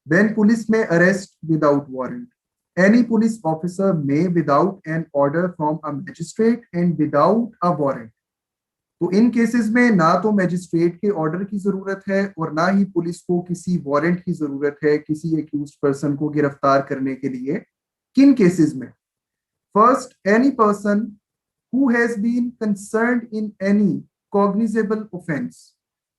When police may arrest without warrant. Any police officer may, without an order from a magistrate and without a warrant. तो इन cases में ना तो magistrate के order की जरूरत है और ना ही पुलिस को किसी वारंट की जरूरत है किसी एक्यूज्ड पर्सन को गिरफ्तार करने के लिए। किन केसेस में? First, any person who has been concerned in any cognizable offense.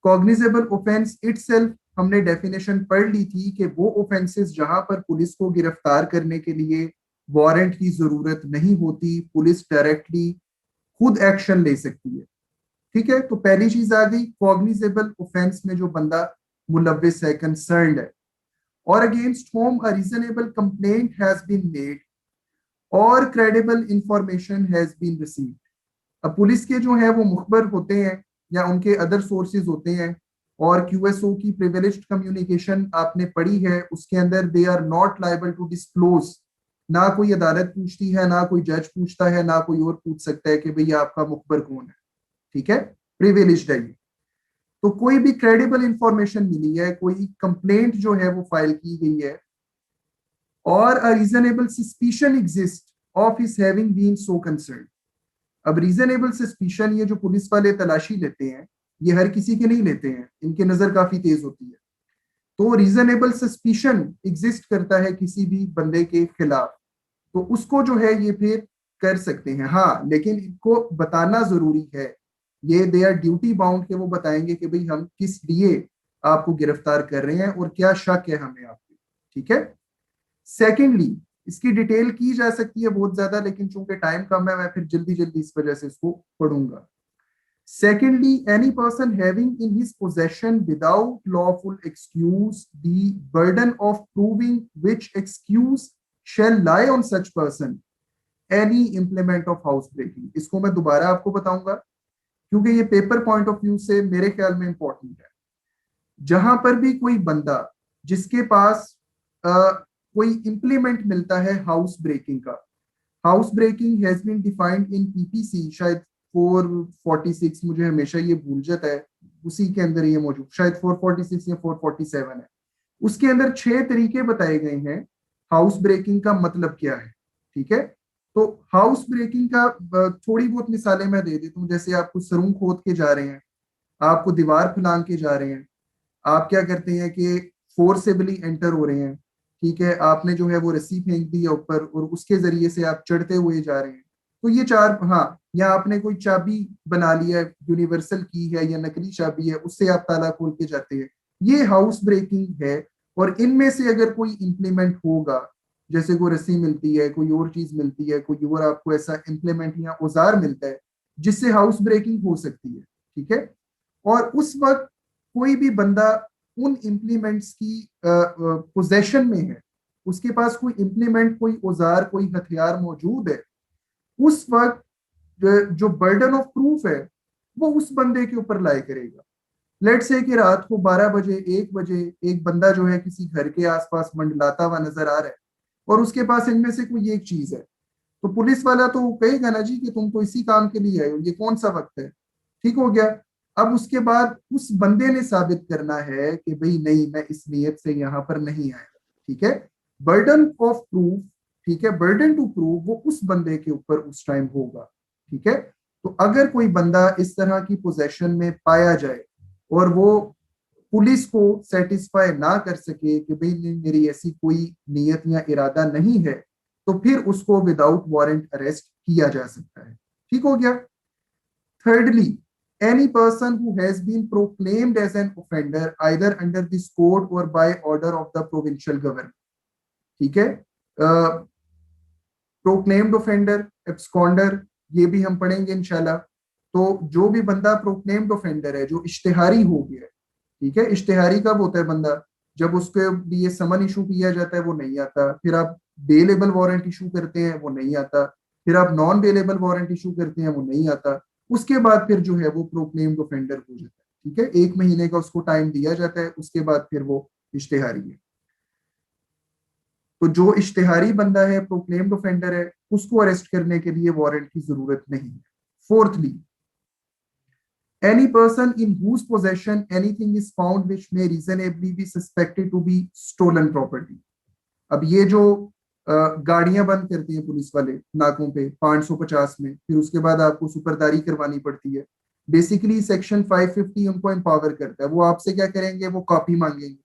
Cognizable offense itself हमने डेफिनेशन पढ़ ली थी कि वो ऑफेंसेस जहां पर पुलिस को गिरफ्तार करने के लिए वारंट की जरूरत नहीं होती, पुलिस डायरेक्टली खुद एक्शन ले सकती है। ठीक है, तो पहली चीज आ गई कॉग्निजेबल ऑफेंस में जो बंदा मुलविस है, कंसर्न्ड है, और against whom a reasonable complaint has been made और credible information has been received. अब पुलिस के जो है वो मुखबर होते हैं या उनके अदर सोर्सेज होते हैं, और क्यूएसओ की प्रिविलेज्ड कम्युनिकेशन आपने पढ़ी है, उसके अंदर they are not liable to disclose. ना कोई अदालत पूछती है, ना कोई जज पूछता है, ना कोई और पूछ सकता है कि भैया आपका मुखबर कौन है। ठीक है, प्रिविलेज्ड है ये। तो कोई भी क्रेडिबल इंफॉर्मेशन मिली है, कोई कंप्लेंट जो है वो फाइल की गई है, और a reasonable suspicion exist of his having been so concerned. अब रीजनेबल सस्पिशन, ये जो पुलिस वाले तलाशी लेते हैं, ये हर किसी के नहीं लेते हैं, इनकी नजर काफी तेज होती है। तो रीजनेबल सस्पिशन एग्जिस्ट करता है किसी भी बंदे के खिलाफ, तो उसको जो है ये फिर कर सकते हैं। हाँ, लेकिन इनको बताना जरूरी है, ये दे आर ड्यूटी बाउंड के वो बताएंगे कि भाई हम किस लिए आपको गिरफ्तार कर रहे हैं और क्या शक है हमें आप पे। ठीक है। सेकेंडली, इसकी डिटेल की जा सकती है बहुत ज्यादा, लेकिन चूंकि टाइम कम है मैं फिर जल्दी जल्दी इस वजह से इसको पढ़ूंगा। Secondly, any person having in his possession without lawful excuse the burden of proving which excuse shall lie on such person any implement of housebreaking। इसको मैं दोबारा आपको बताऊंगा क्योंकि ये पेपर पॉइंट ऑफ व्यू से मेरे ख्याल में इंपॉर्टेंट है। जहां पर भी कोई बंदा जिसके पास कोई इंप्लीमेंट मिलता है हाउस ब्रेकिंग का, house breaking has been defined in PPC, शायद 446, मुझे हमेशा ये भूल जाता है, उसी के अंदर ये मौजूद, शायद 446 या 447 है। उसके अंदर 6 तरीके बताए गए हैं हाउस ब्रेकिंग का मतलब क्या है। ठीक है, तो हाउस ब्रेकिंग का थोड़ी बहुत मिसालें मैं दे देता हूँ। जैसे आपको सरूं खोद के जा रहे हैं, आपको दीवार फैलांग के जा रहे हैं, आप क्या करते हैं कि फोर्सेबली एंटर हो रहे हैं। ठीक है, आपने जो है वो रस्सी फेंक दी है ऊपर और उसके जरिए से आप चढ़ते हुए जा रहे हैं। तो ये चार, हाँ, या आपने कोई चाबी बना लिया है, यूनिवर्सल की है या नकली चाबी है, उससे आप ताला खोल के जाते हैं, ये हाउस ब्रेकिंग है। और इनमें से अगर कोई इंप्लीमेंट होगा, जैसे कोई रस्सी मिलती है, कोई और चीज मिलती है, कोई और आपको ऐसा इंप्लीमेंट या औजार मिलता है जिससे हाउस ब्रेकिंग हो सकती है। ठीक है, और उस वक्त कोई भी बंदा उन इम्प्लीमेंट्स की पोजेशन में है, उसके पास कोई इम्प्लीमेंट, कोई औजार, कोई हथियार मौजूद है, उस वक्त जो बर्डन ऑफ प्रूफ है वो उस बंदे के ऊपर लाई करेगा। लेट से कि रात को 12 बजे 1 बजे एक बंदा जो है किसी घर के आसपास मंडलाता हुआ नजर आ रहा है और उसके पास इनमें से कोई एक चीज है, तो पुलिस वाला तो कहेगा ना जी कि तुम तो इसी काम के लिए आए हो, ये कौन सा वक्त है। ठीक हो गया। अब उसके बाद उस बंदे ने साबित करना है कि भाई नहीं, मैं इस नीयत से यहाँ पर नहीं आया। ठीक है, बर्डन ऑफ प्रूफ, ठीक है, बर्डन टू प्रूव वो उस बंदे के ऊपर उस टाइम होगा। ठीक है, तो अगर कोई बंदा इस तरह की पोजेशन में पाया जाए और वो पुलिस को सेटिस्फाई ना कर सके कि भाई नहीं, मेरी ऐसी कोई नीयत या इरादा नहीं है, तो फिर उसको विदाउट वारंट अरेस्ट किया जा सकता है। ठीक हो गया। Thirdly, any person who has been proclaimed as an offender either under this code or by order of the provincial government। ठीक है, प्रोक्लेम्ड ऑफेंडर, एब्सकॉन्डर, ये भी हम पढ़ेंगे इंशाल्लाह। तो जो भी बंदा प्रोक्लेम्ड ऑफेंडर है, जो इश्तेहारी हो गया, ठीक है, इश्तेहारी कब होता है बंदा, जब उसके लिए समन इशू किया जाता है वो नहीं आता, फिर आप बेलेबल वारंट इशू करते हैं वो नहीं आता, फिर आप नॉन बेलेबल वारंट इशू करते हैं वो नहीं आता, उसके बाद फिर जो है वो प्रोक्लेम्ड ऑफेंडर हो जाता है। ठीक है, 1 महीने का उसको टाइम दिया जाता है, उसके बाद फिर वो इश्तेहारी है। तो जो इश्तेहारी बंदा है, प्रोक्लेम्ड ऑफेंडर है, उसको अरेस्ट करने के लिए वारंट की जरूरत नहीं है। Fourthly, any person in whose possession anything is found which may reasonably be suspected to be stolen property. अब ये जो गाड़ियां बंद करते हैं पुलिस वाले नाकों पे 550 में, फिर उसके बाद आपको सुपरदारी करवानी पड़ती है। बेसिकली सेक्शन 550 उनको एम्पावर करता है। वो आपसे क्या करेंगे, वो कॉपी मांगेंगे,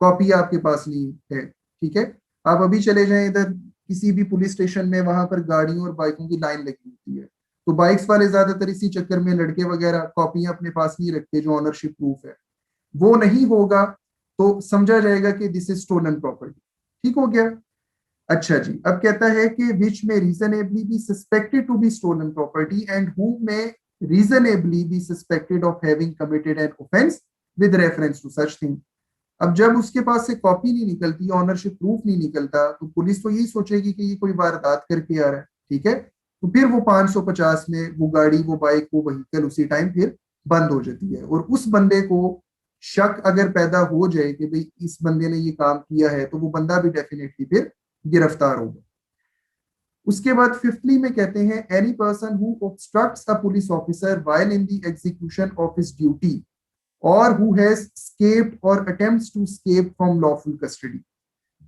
कॉपी आपके पास नहीं है, ठीक है। आप अभी चले जाएं इधर किसी भी पुलिस स्टेशन में, वहां पर गाड़ियों और बाइकों की लाइन लगी होती है, तो बाइक्स वाले ज्यादातर इसी चक्कर में, लड़के वगैरह कॉपियां अपने पास नहीं रखते जो ऑनरशिप प्रूफ है। वो नहीं होगा तो समझा जाएगा कि दिस इज स्टोलन प्रॉपर्टी। ठीक हो गया। अच्छा जी, अब कहता है कि विच में reasonably be suspected to be stolen property and who में reasonably be suspected of having committed an offense with reference to such thing। अब जब उसके पास से कॉपी नहीं निकलती, ऑनरशिप प्रूफ नहीं निकलता, तो पुलिस तो यही सोचेगी कि ये कोई वारदात करके आ रहा है, ठीक है। तो फिर वो 550 में वो गाड़ी, वो बाइक, वो व्हीकल उसी टाइम फिर बंद हो जाती है। और उस बंदे को शक अगर पैदा हो जाए कि भाई इस बंदे ने ये काम किया है, तो वो बंदा भी डेफिनेटली फिर गिरफ्तार होगा। उसके बाद फिफ्थली में कहते हैं any person who obstructs a police officer while in the execution of his duty और हु हैज escaped और attempts to escape from lawful custody।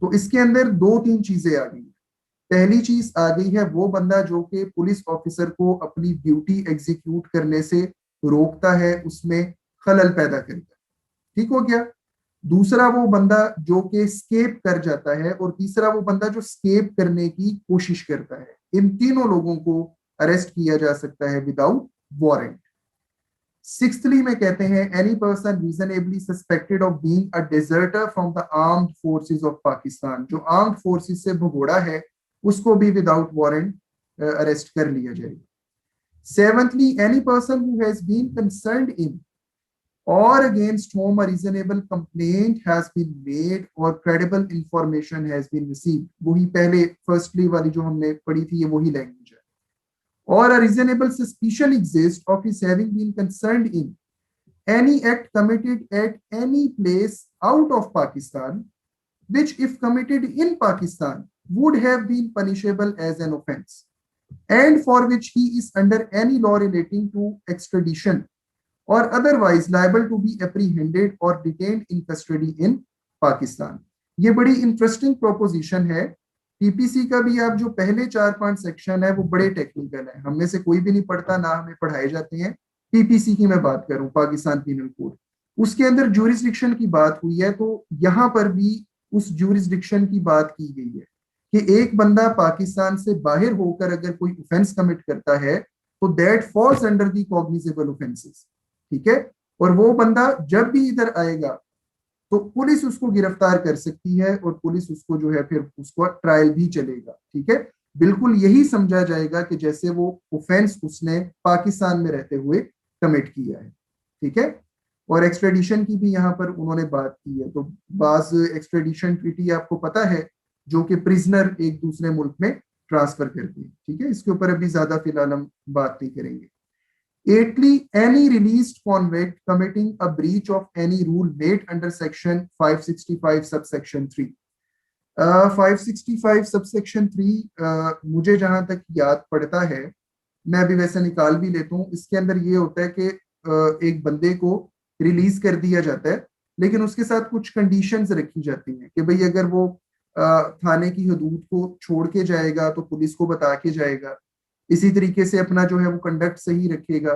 तो इसके अंदर दो तीन चीजें आ गई। पहली चीज आ गई है वो बंदा जो कि पुलिस ऑफिसर को अपनी ड्यूटी एग्जीक्यूट करने से रोकता है, उसमें खलल पैदा करता है, ठीक हो गया। दूसरा वो बंदा जो कि स्केप कर जाता है, और तीसरा वो बंदा जो स्केप करने की कोशिश करता है। इन तीनों लोगों को अरेस्ट किया जा सकता है विदाउट वारंट। सिक्सथली में कहते हैं any person reasonably suspected of being a deserter from the armed forces of Pakistan. जो आर्म्ड फोर्सेस से भगोड़ा है उसको भी विदाउट वारंट अरेस्ट कर लिया जाएगा। Seventhly any person who has been concerned in or against whom a reasonable complaint has been made or credible information has been received। वही पहले फर्स्टली वाली जो हमने पढ़ी थी, ये वही लैंग्वेज है। or a reasonable suspicion exists of his having been concerned in any act committed at any place out of Pakistan which if committed in Pakistan would have been punishable as an offense and for which he is under any law relating to extradition or otherwise liable to be apprehended or detained in custody in Pakistan। ये बड़ी interesting proposition है। PPC का भी आप जो पहले 4-5 section है वो बड़े टेक्निकल है, हम में से कोई भी नहीं पढ़ता, ना हमें पढ़ाए जाते हैं। पीपीसी की मैं बात करूं, पाकिस्तान पीनल कोड, उसके अंदर ज्यूरिसडिक्शन की बात हुई है, तो यहां पर भी उस ज्यूरिसडिक्शन की बात की गई है कि एक बंदा पाकिस्तान से बाहर होकर अगर कोई ऑफेंस कमिट करता है तो that falls under the cognizable offences, ठीक है। और वो बंदा जब भी इधर आएगा तो पुलिस उसको गिरफ्तार कर सकती है और पुलिस उसको जो है फिर उसको ट्रायल भी चलेगा, ठीक है। बिल्कुल यही समझा जाएगा कि जैसे वो ऑफेंस उसने पाकिस्तान में रहते हुए कमिट किया है, ठीक है। और एक्सट्रेडिशन की भी यहाँ पर उन्होंने बात की है। तो बाज एक्सट्रेडिशन ट्रीटी आपको पता है जो कि प्रिजनर एक दूसरे मुल्क में ट्रांसफर करती है, ठीक है। इसके ऊपर अभी ज्यादा फिलहाल हम बात नहीं करेंगे। Eighthly, any released convict committing a breach of any rule made under section 565 subsection 3। 565 subsection 3 मुझे जहां तक याद पड़ता है, मैं अभी वैसे निकाल भी लेता हूँ, इसके अंदर ये होता है कि एक बंदे को रिलीज कर दिया जाता है, लेकिन उसके साथ कुछ कंडीशंस रखी जाती हैं कि भाई अगर वो थाने की हदूद को छोड़ के जाएगा तो पुलिस को बता के जाएगा, इसी तरीके से अपना जो है वो कंडक्ट सही रखेगा,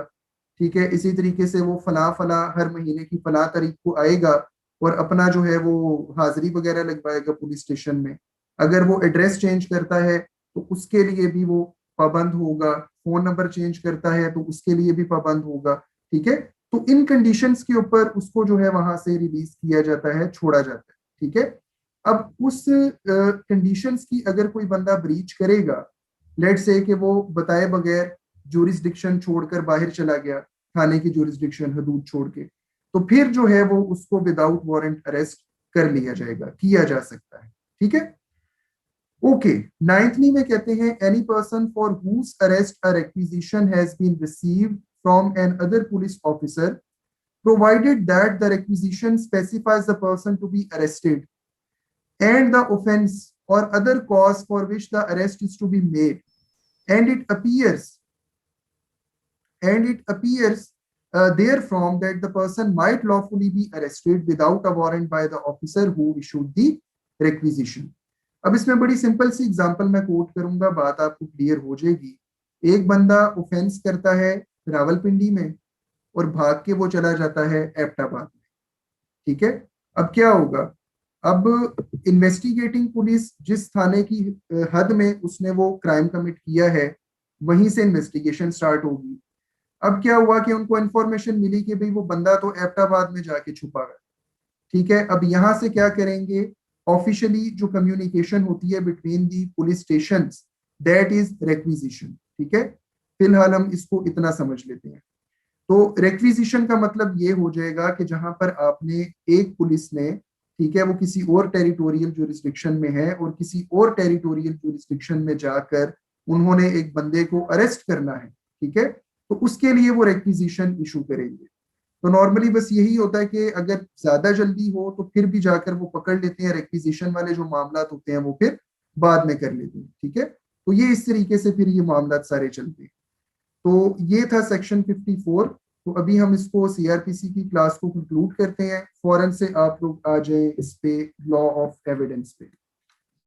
ठीक है। इसी तरीके से वो फला फला हर महीने की फला तारीख को आएगा और अपना जो है वो हाजिरी वगैरह लगवाएगा पुलिस स्टेशन में। अगर वो एड्रेस चेंज करता है तो उसके लिए भी वो पाबंद होगा, फोन नंबर चेंज करता है तो उसके लिए भी पाबंद होगा, ठीक है। तो इन कंडीशंस के ऊपर उसको जो है वहां से रिलीज किया जाता है, छोड़ा जाता है, ठीक है। अब उस कंडीशंस की अगर कोई बंदा ब्रीच करेगा, लेट से कि वो बताए बगैर ज्यूरिसडिक्शन छोड़कर बाहर चला गया, थाने की ज्यूरिसडिक्शन हदूद छोड़ के, तो फिर जो है वो उसको विदाउट वारंट अरेस्ट कर लिया जाएगा, किया जा सकता है, ठीक है। ओके, नाइन्थली में कहते हैं any person for whose arrest a requisition has been received from another police officer provided that the requisition specifies the person to be arrested and the offense or other cause for which the arrest is to be made and it appears there from that the person might lawfully be arrested without a warrant by the officer who issued the requisition. अब इसमें बड़ी simple सी example मैं coat करूंगा, बात आपको clear हो जाएगी। एक बंदा ऑफेंस करता है रावलपिंडी में और भाग के वो चला जाता है एबटाबाद में, ठीक है। अब क्या होगा, अब इन्वेस्टिगेटिंग पुलिस जिस थाने की हद में उसने वो क्राइम कमिट किया है वहीं से इन्वेस्टिगेशन स्टार्ट होगी। अब क्या हुआ कि उनको इंफॉर्मेशन मिली कि भाई वो बंदा तो एबटाबाद में जाके छुपा है, ठीक है। अब यहां से क्या करेंगे, ऑफिशियली जो कम्युनिकेशन होती है between the police station, that is requisition, ठीक है। फिलहाल हम इसको इतना समझ लेते हैं। तो रेक्विजिशन का मतलब ये हो जाएगा कि जहां पर आपने एक पुलिस ने, ठीक है, वो किसी और टेरिटोरियल जुरिस्डिक्शन में है और किसी और टेरिटोरियल जुरिस्डिक्शन में जाकर उन्होंने एक बंदे को अरेस्ट करना है, ठीक है, तो उसके लिए वो रेक्विजिशन इशू करेंगे। तो नॉर्मली बस यही होता है कि अगर ज्यादा जल्दी हो तो फिर भी जाकर वो पकड़ लेते हैं, रेक्विजिशन वाले जो मामला होते हैं वो फिर बाद में कर लेते हैं, ठीक है। तो ये इस तरीके से फिर ये मामला सारे चलते हैं। तो ये था सेक्शन 54। तो अभी हम इसको सीआरपीसी की क्लास को कंक्लूड करते हैं। फौरन से आप लोग आ जाएं इस पे लॉ ऑफ एविडेंस पे।